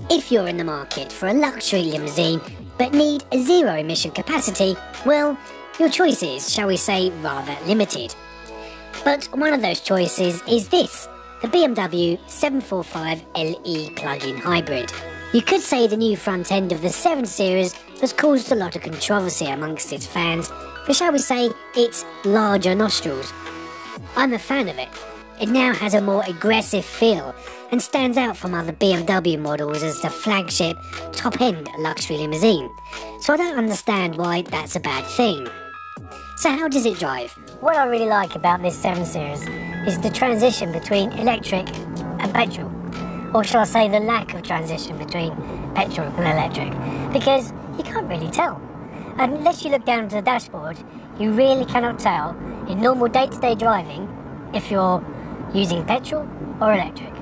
If you're in the market for a luxury limousine but need a zero emission capacity, well, your choice is, shall we say, rather limited. But one of those choices is this, the BMW 745 LE plug-in hybrid. You could say the new front end of the 7 Series has caused a lot of controversy amongst its fans for, shall we say, its larger nostrils. I'm a fan of it. It now has a more aggressive feel and stands out from other BMW models as the flagship top-end luxury limousine, so I don't understand why that's a bad thing. So how does it drive? What I really like about this 7 Series is the transition between electric and petrol, or shall I say the lack of transition between petrol and electric, because you can't really tell. Unless you look down to the dashboard, you really cannot tell in normal day-to-day driving if you're using petrol or electric.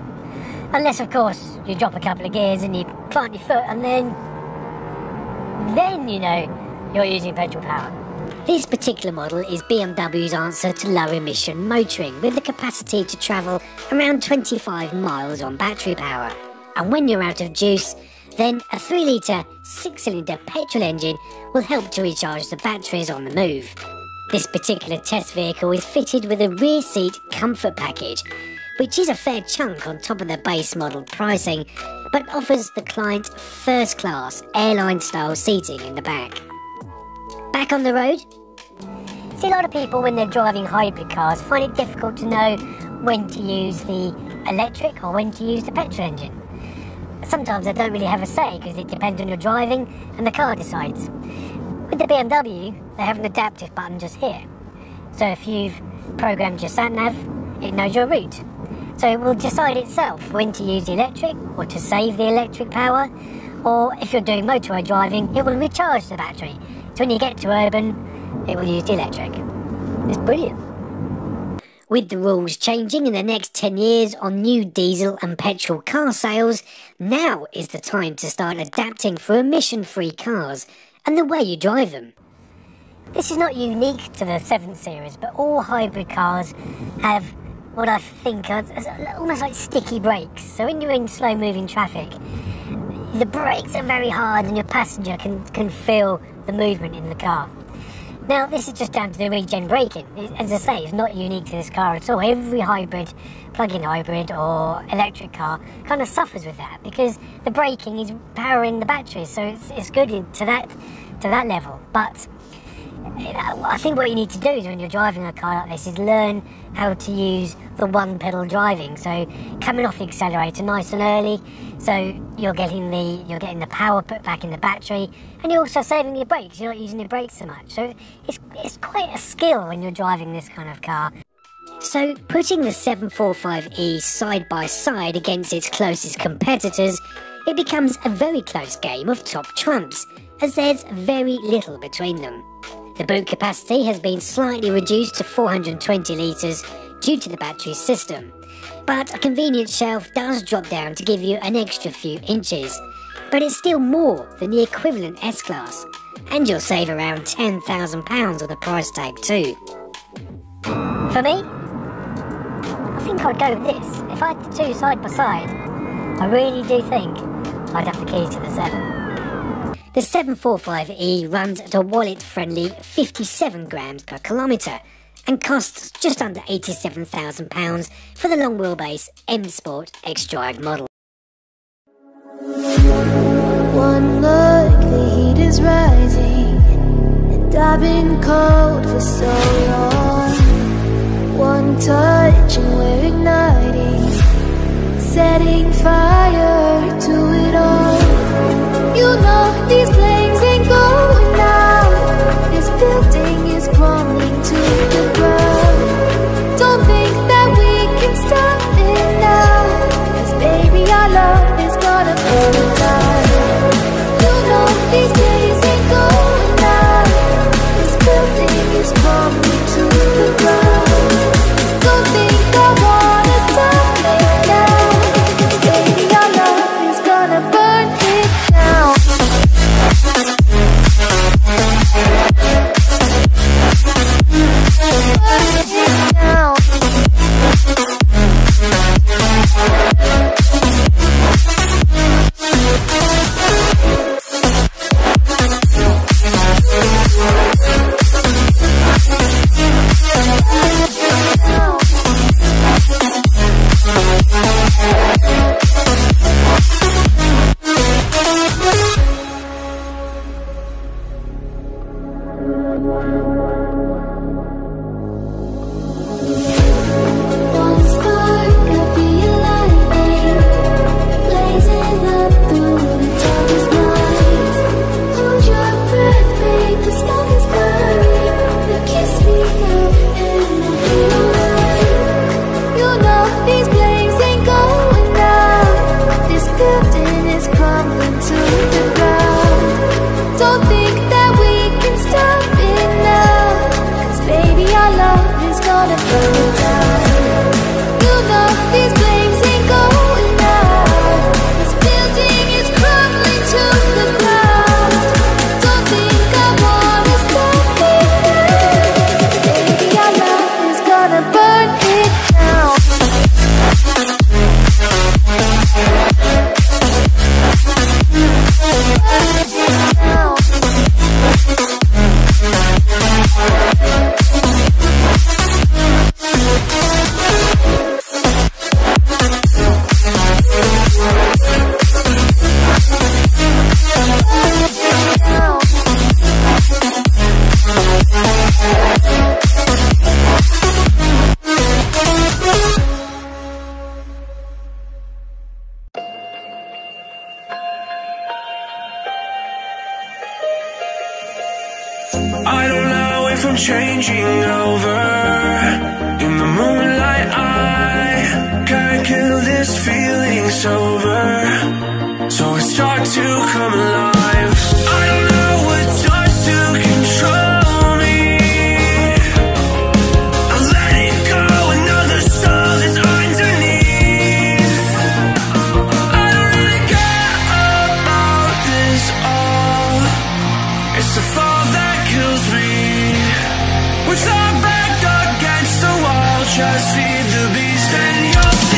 Unless, of course, you drop a couple of gears and you plant your foot and then you know you're using petrol power. This particular model is BMW's answer to low-emission motoring, with the capacity to travel around 25 miles on battery power. And when you're out of juice, then a 3-litre 6-cylinder petrol engine will help to recharge the batteries on the move. This particular test vehicle is fitted with a rear seat comfort package, which is a fair chunk on top of the base model pricing, but offers the client first-class airline-style seating in the back. Back on the road? See, a lot of people when they're driving hybrid cars find it difficult to know when to use the electric or when to use the petrol engine. Sometimes they don't really have a say because it depends on your driving and the car decides. With the BMW, they have an adaptive button just here. So if you've programmed your sat-nav, it knows your route. So it will decide itself when to use the electric or to save the electric power, or if you're doing motorway driving, it will recharge the battery. So when you get to urban, it will use the electric. It's brilliant. With the rules changing in the next 10 years on new diesel and petrol car sales, now is the time to start adapting for emission-free cars and the way you drive them. This is not unique to the 7 Series, but all hybrid cars have what I think are almost like sticky brakes. So when you're in slow-moving traffic, the brakes are very hard and your passenger can feel the movement in the car. Now, this is just down to the regen braking. As I say, it's not unique to this car at all. Every hybrid, plug-in hybrid or electric car kind of suffers with that because the braking is powering the batteries, so it's good to that level. But you know, I think what you need to do is when you're driving a car like this is learn how to use the one-pedal driving. So coming off the accelerator nice and early, so you're getting the power put back in the battery, and you're also saving your brakes. You're not using your brakes so much. So it's quite a skill when you're driving this kind of car. So putting the 745E side by side against its closest competitors, it becomes a very close game of top trumps, as there's very little between them. The boot capacity has been slightly reduced to 420 litres due to the battery system, but a convenient shelf does drop down to give you an extra few inches, but it's still more than the equivalent S-Class, and you'll save around £10,000 on the price tag too. For me, I think I'd go with this. If I had the two side by side, I really do think I'd have the key to the 7. The 745E runs at a wallet-friendly 57 grams per kilometre and costs just under £87,000 for the long wheelbase M Sport X-Drive model. One look, the heat is rising, and I've been cold for so long. One touch and we're igniting, setting fire to it all. You know these flames ain't going out. This building is crumbling to the ground. Don't think that we can stop it now, 'cause baby our love is gonna burn it down. You know these flames ain't going out. This building is crumbling to the ground. Don't think I wanna stop it now, 'cause baby our love is gonna burn it down. I'm changing over. In the moonlight I can't kill this feeling sober. So I start to come alive. I don't know what starts to control me. I let it go, another soul that's underneath. I don't really care about this all. It's the fall that kills me. With our back against the wall, just feed the beast and you'll see.